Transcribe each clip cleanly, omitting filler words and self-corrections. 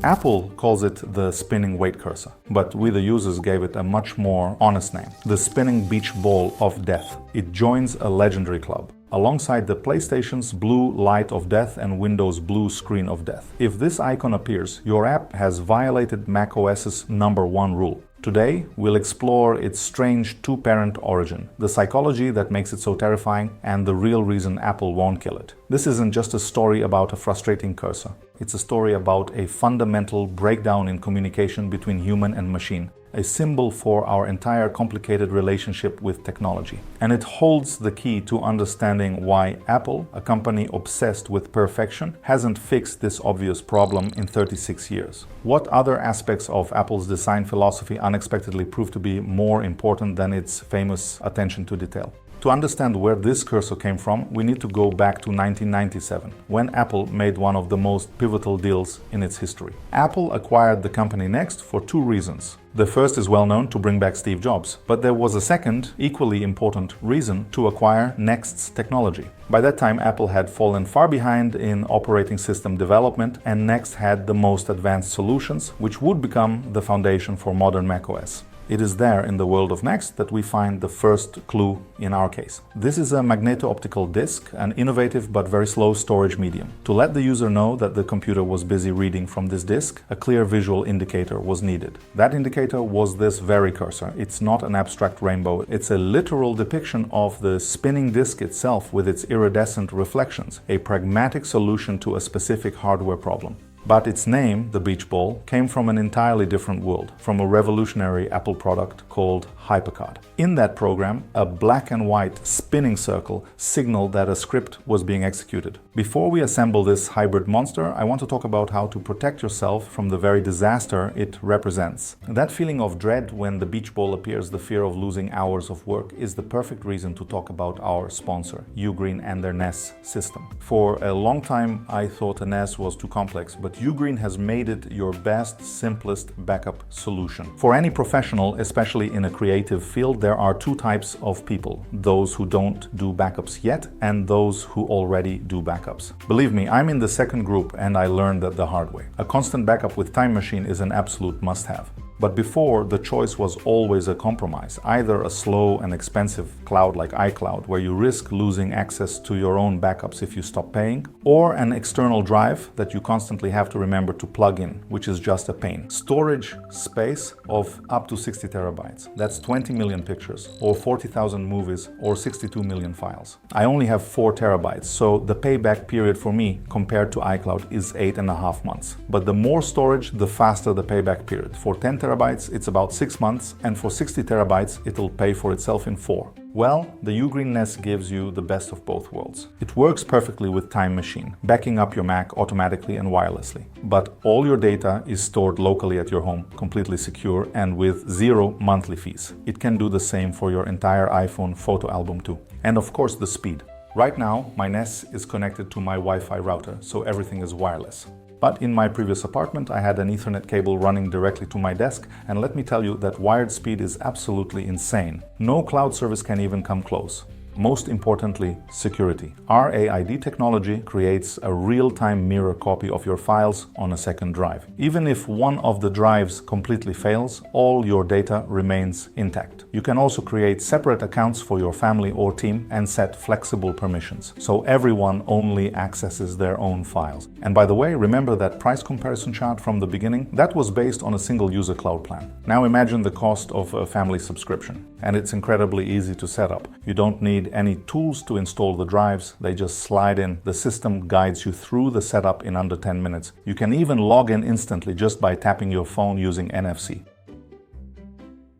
Apple calls it the spinning weight cursor, but we the users gave it a much more honest name, the spinning beach ball of death. It joins a legendary club, alongside the PlayStation's blue light of death and Windows' blue screen of death. If this icon appears, your app has violated macOS's #1 rule. Today, we'll explore its strange two-parent origin, the psychology that makes it so terrifying, and the real reason Apple won't kill it. This isn't just a story about a frustrating cursor. It's a story about a fundamental breakdown in communication between human and machine, a symbol for our entire complicated relationship with technology. And it holds the key to understanding why Apple, a company obsessed with perfection, hasn't fixed this obvious problem in 36 years. What other aspects of Apple's design philosophy unexpectedly proved to be more important than its famous attention to detail? To understand where this cursor came from, we need to go back to 1997, when Apple made one of the most pivotal deals in its history. Apple acquired the company Next for two reasons. The first is well known, to bring back Steve Jobs, but there was a second, equally important reason to acquire Next's technology. By that time, Apple had fallen far behind in operating system development, and Next had the most advanced solutions, which would become the foundation for modern macOS. It is there in the world of Next that we find the first clue in our case. This is a magneto-optical disc, an innovative but very slow storage medium. To let the user know that the computer was busy reading from this disc, a clear visual indicator was needed. That indicator was this very cursor. It's not an abstract rainbow, it's a literal depiction of the spinning disc itself with its iridescent reflections, a pragmatic solution to a specific hardware problem. But its name, the beach ball, came from an entirely different world, from a revolutionary Apple product called HyperCard. In that program, a black and white spinning circle signaled that a script was being executed. Before we assemble this hybrid monster, I want to talk about how to protect yourself from the very disaster it represents. That feeling of dread when the beach ball appears, the fear of losing hours of work, is the perfect reason to talk about our sponsor, UGREEN and their NAS system. For a long time, I thought a NAS was too complex, but UGREEN has made it your best, simplest backup solution. For any professional, especially in a creative field, there are two types of people: those who don't do backups yet and those who already do backups. Believe me, I'm in the second group and I learned that the hard way. A constant backup with Time Machine is an absolute must-have. But before, the choice was always a compromise, either a slow and expensive cloud like iCloud, where you risk losing access to your own backups if you stop paying, or an external drive that you constantly have to remember to plug in, which is just a pain. Storage space of up to 60 terabytes. That's 20 million pictures, or 40,000 movies, or 62 million files. I only have 4 terabytes, so the payback period for me compared to iCloud is 8.5 months. But the more storage, the faster the payback period. For 10 terabytes, it's about 6 months, and for 60 terabytes, it'll pay for itself in 4. Well, the UGREEN NAS gives you the best of both worlds. It works perfectly with Time Machine, backing up your Mac automatically and wirelessly. But all your data is stored locally at your home, completely secure and with 0 monthly fees. It can do the same for your entire iPhone photo album too. And of course, the speed. Right now, my NAS is connected to my Wi-Fi router, so everything is wireless. But in my previous apartment, I had an Ethernet cable running directly to my desk, and let me tell you that wired speed is absolutely insane. No cloud service can even come close. Most importantly, security. Our AID technology creates a real-time mirror copy of your files on a second drive. Even if one of the drives completely fails, all your data remains intact. You can also create separate accounts for your family or team and set flexible permissions, so everyone only accesses their own files. And by the way, remember that price comparison chart from the beginning? That was based on a single user cloud plan. Now imagine the cost of a family subscription. And it's incredibly easy to set up. You don't need any tools to install the drives, they just slide in. The system guides you through the setup in under 10 minutes. You can even log in instantly just by tapping your phone using NFC.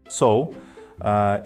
So,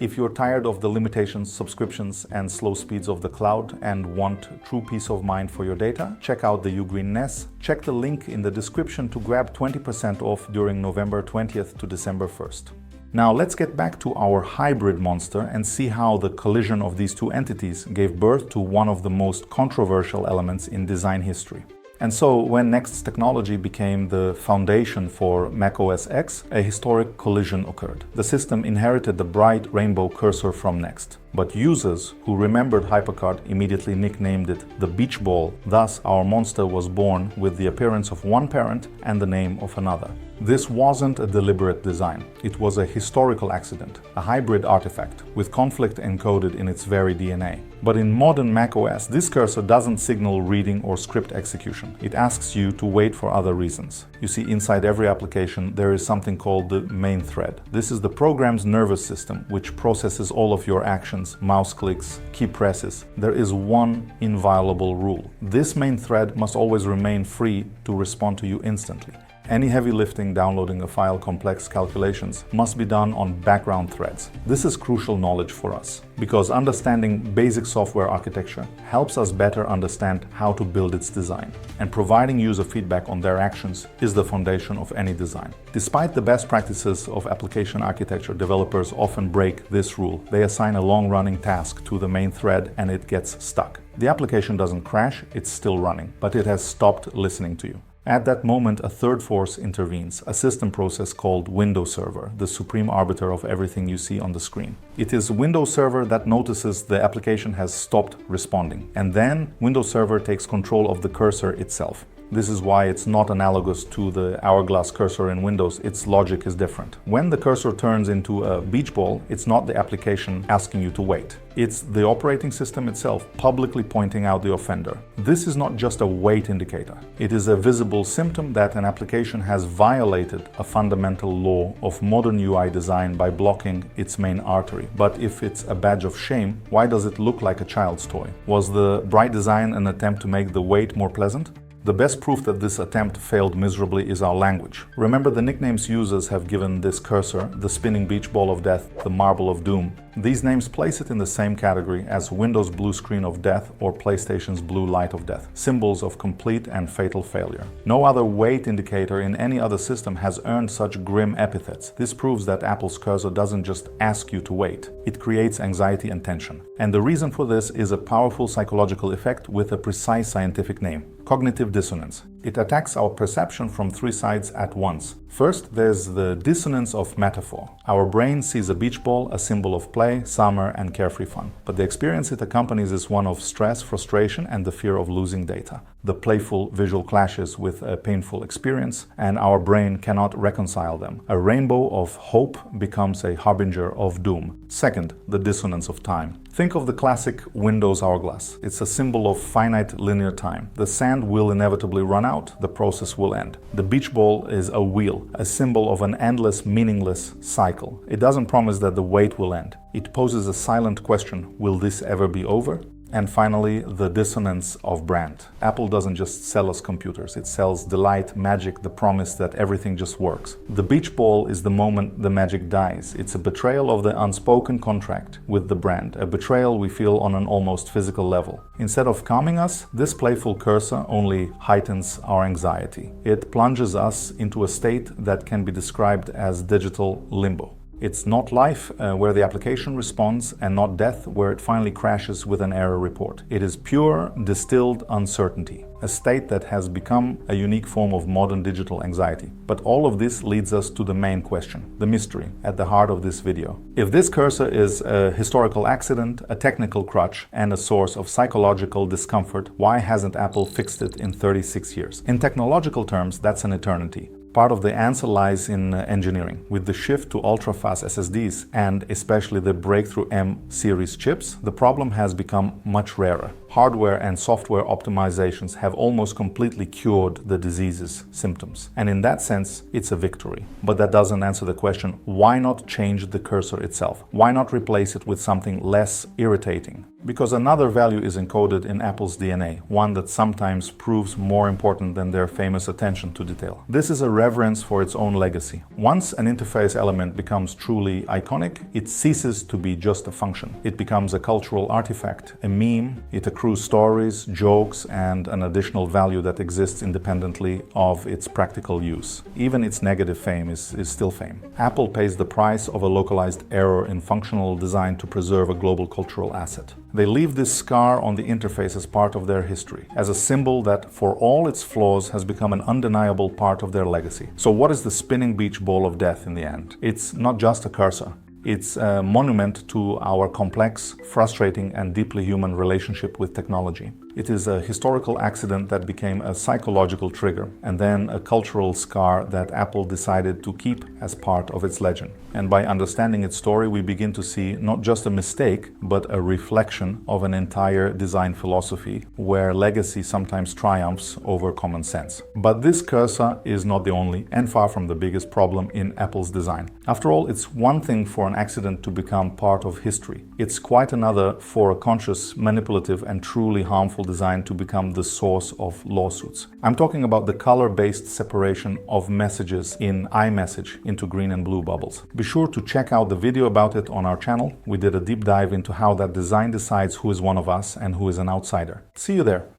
if you're tired of the limitations, subscriptions, and slow speeds of the cloud and want true peace of mind for your data, check out the UGREEN NAS. Check the link in the description to grab 20% off during November 20th to December 1st. Now let's get back to our hybrid monster and see how the collision of these two entities gave birth to one of the most controversial elements in design history. And so when Next's technology became the foundation for macOS X, a historic collision occurred. The system inherited the bright rainbow cursor from Next. But users who remembered HyperCard immediately nicknamed it the beach ball. Thus, our monster was born with the appearance of one parent and the name of another. This wasn't a deliberate design. It was a historical accident, a hybrid artifact, with conflict encoded in its very DNA. But in modern macOS, this cursor doesn't signal reading or script execution. It asks you to wait for other reasons. You see, inside every application, there is something called the main thread. This is the program's nervous system, which processes all of your actions, mouse clicks, key presses. There is one inviolable rule. This main thread must always remain free to respond to you instantly. Any heavy lifting, downloading a file, complex calculations must be done on background threads. This is crucial knowledge for us, because understanding basic software architecture helps us better understand how to build its design. And providing user feedback on their actions is the foundation of any design. Despite the best practices of application architecture, developers often break this rule. They assign a long-running task to the main thread and it gets stuck. The application doesn't crash, it's still running, but it has stopped listening to you. At that moment, a third force intervenes, a system process called Windows Server, the supreme arbiter of everything you see on the screen. It is Windows Server that notices the application has stopped responding, and then Windows Server takes control of the cursor itself. This is why it's not analogous to the hourglass cursor in Windows. Its logic is different. When the cursor turns into a beach ball, it's not the application asking you to wait. It's the operating system itself publicly pointing out the offender. This is not just a wait indicator. It is a visible symptom that an application has violated a fundamental law of modern UI design by blocking its main artery. But if it's a badge of shame, why does it look like a child's toy? Was the bright design an attempt to make the wait more pleasant? The best proof that this attempt failed miserably is our language. Remember the nicknames users have given this cursor: the spinning beach ball of death, the marble of doom. These names place it in the same category as Windows' blue screen of death or PlayStation's blue light of death, symbols of complete and fatal failure. No other wait indicator in any other system has earned such grim epithets. This proves that Apple's cursor doesn't just ask you to wait, it creates anxiety and tension. And the reason for this is a powerful psychological effect with a precise scientific name: cognitive dissonance. It attacks our perception from three sides at once. First, there's the dissonance of metaphor. Our brain sees a beach ball, a symbol of play, summer, and carefree fun. But the experience it accompanies is one of stress, frustration, and the fear of losing data. The playful visual clashes with a painful experience, and our brain cannot reconcile them. A rainbow of hope becomes a harbinger of doom. Second, the dissonance of time. Think of the classic Windows hourglass. It's a symbol of finite linear time. The sand will inevitably run out, the process will end. The beach ball is a wheel, a symbol of an endless, meaningless cycle. It doesn't promise that the wait will end. It poses a silent question: will this ever be over? And finally, the dissonance of brand. Apple doesn't just sell us computers, it sells delight, magic, the promise that everything just works. The beach ball is the moment the magic dies. It's a betrayal of the unspoken contract with the brand, a betrayal we feel on an almost physical level. Instead of calming us, this playful cursor only heightens our anxiety. It plunges us into a state that can be described as digital limbo. It's not life where the application responds, and not death where it finally crashes with an error report. It is pure, distilled uncertainty, a state that has become a unique form of modern digital anxiety. But all of this leads us to the main question, the mystery at the heart of this video. If this cursor is a historical accident, a technical crutch, and a source of psychological discomfort, why hasn't Apple fixed it in 36 years? In technological terms, that's an eternity. Part of the answer lies in engineering. With the shift to ultra-fast SSDs and especially the breakthrough M series chips, the problem has become much rarer. Hardware and software optimizations have almost completely cured the disease's symptoms. And in that sense, it's a victory. But that doesn't answer the question, why not change the cursor itself? Why not replace it with something less irritating? Because another value is encoded in Apple's DNA, one that sometimes proves more important than their famous attention to detail. This is a reverence for its own legacy. Once an interface element becomes truly iconic, it ceases to be just a function. It becomes a cultural artifact, a meme. It accrues stories, jokes, and an additional value that exists independently of its practical use. Even its negative fame is still fame. Apple pays the price of a localized error in functional design to preserve a global cultural asset. They leave this scar on the interface as part of their history, as a symbol that, for all its flaws, has become an undeniable part of their legacy. So what is the spinning beach ball of death in the end? It's not just a cursor. It's a monument to our complex, frustrating, and deeply human relationship with technology. It is a historical accident that became a psychological trigger, and then a cultural scar that Apple decided to keep as part of its legend. And by understanding its story, we begin to see not just a mistake, but a reflection of an entire design philosophy, where legacy sometimes triumphs over common sense. But this cursor is not the only and far from the biggest problem in Apple's design. After all, it's one thing for an accident to become part of history. It's quite another for a conscious, manipulative, and truly harmful design to become the source of lawsuits. I'm talking about the color-based separation of messages in iMessage into green and blue bubbles. Be sure to check out the video about it on our channel. We did a deep dive into how that design decides who is one of us and who is an outsider. See you there.